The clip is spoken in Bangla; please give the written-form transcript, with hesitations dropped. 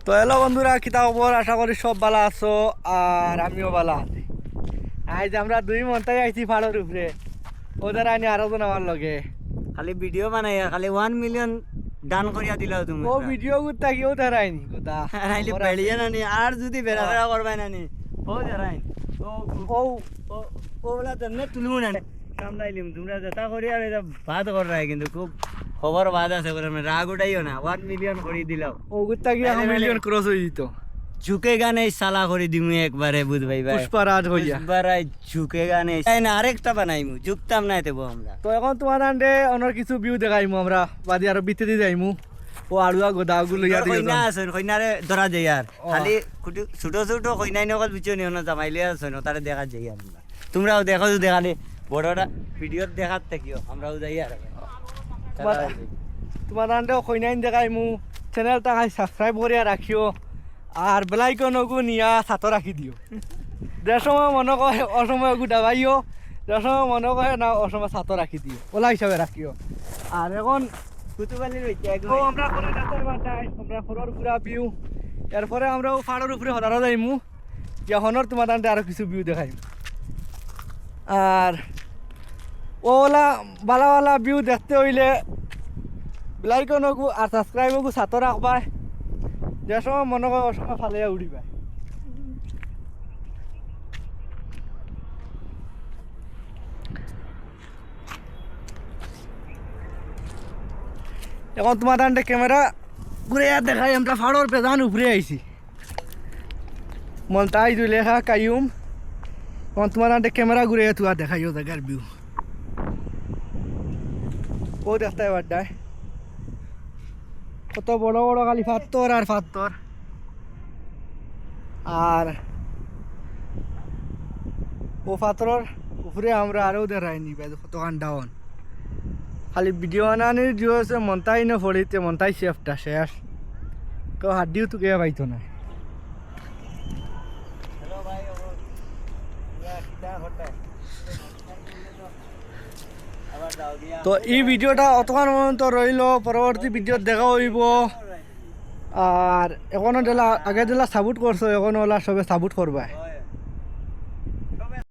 তো হ্যালো বন্ধুরা, কিতা খবর? আশা করি সব ভালো আছো আর আমিও ভালো আছি। আজ আমরা দুই মন্তাই আইছি পাহাড়ের উপরে, ওদের আনি আরো জন আমার লগে। খালি ভিডিও বানাই খালি 1 মিলিয়ন ডান করিয়া দিলাও তুমি ও ভিডিও করতে কেউ তারাইনি কোথা আইলে বেড়িয়ে নানি আর যদি বেড়া বেড়া করবাই নানি ও জারাই ও ও ও ওলা তেমনে তুলমু না সামলাইলিম তোমরা যেটা করি আর এটা বাদ কর রাই কিন্তু খুব খবর বাদ আছে বলে রাগ উঠাইও না 1 মিলিয়ন করে দিলাও ও করতে গিয়ে মিলিয়ন ক্রস হয়ে যেত। ঝুঁকেগা নেই সালা করে দিমু একবারে বুঝবাই ভাই পুষ্পারাজ হইয়া পুষ্পারাজ ঝুঁকেগা নেই তাই না আরেকটা বানাইমু ঝুঁকতাম না এতে আমরা। তো এখন তোমার আন্ডে অন্য কিছু ভিউ দেখাইমু আমরা, বাদি আরো বিতে দিয়ে যাইমু। ও আড়ুয়া গোদাগুলো ইয়া দিয়ে কইনা আছেন কইনারে ধরা যায় আর খালি ছোট ছোট কইনাই নকল পিছনে না জামাইলে আছেন তারে দেখা যায় আমরা তোমরাও দেখো দেখালে বড়টা ভিডিও দেখাত থাকিও আমরাও যাই আর তোমার আন্ডে কইনাইন দেখাইমু। চ্যানেলটা সাবস্ক্রাইব করিয়া রাখিও আর বেলাইকনকু নিয়া ছাতো রাখি দিও। যে সময় মনে কয় অসময় গুটাবাইও, যে সময় মনে কয় না অসময় ছাতো রাখি দিও, ওলা হিসাবে রাখিও। আর এখন কুতুবালির হইতে ও আমরা করে রাতের বাটাই আমরা ফরর পুরা ভিউ, এরপরে আমরা পাহাড়ের উপরে হদারও যাইমু, যখনর তোমার আন্ডে আরো কিছু ভিউ দেখাইমু। আর ওলা বালা বালা ভিউ দেখতে হইলে বেলাইকনকু আর সাবস্ক্রাইবকু ছাতো রাখবাই, যে সময় মনে হয় ওর সময় ফালিয়া উড়িবা। এখন তোমার দান্ডে ক্যামেরা ঘুরে দেখাই আমরা ফাড়র পেজান উপরে আইছি মনটাই লেখা কাইম। এখন তোমার দান্ডে ক্যামেরা ঘুরে তুয়া দেখাইও জায়গার ভিউ। ও দেখতে বাড্ডায় কত বড় বড় খালি পাথর আর পাথর। আর ও পাথরের উপরে আমরা আরও দেখাইনি কত ডাউন খালি ভিডিও বানানির যে আছে মনটাই না ফড়িতে মনটাই সেফটা শেষ, কেউ হাড্ডিও তো কেউ পাইতো না। তো এই ভিডিওটা অতক্ষণ পর্যন্ত রইল, পরবর্তী ভিডিও দেখা হইব। আর এখনো যেলা আগে যেলা সাপোর্ট করছো এখন ওলা সবে সাপোর্ট করবা।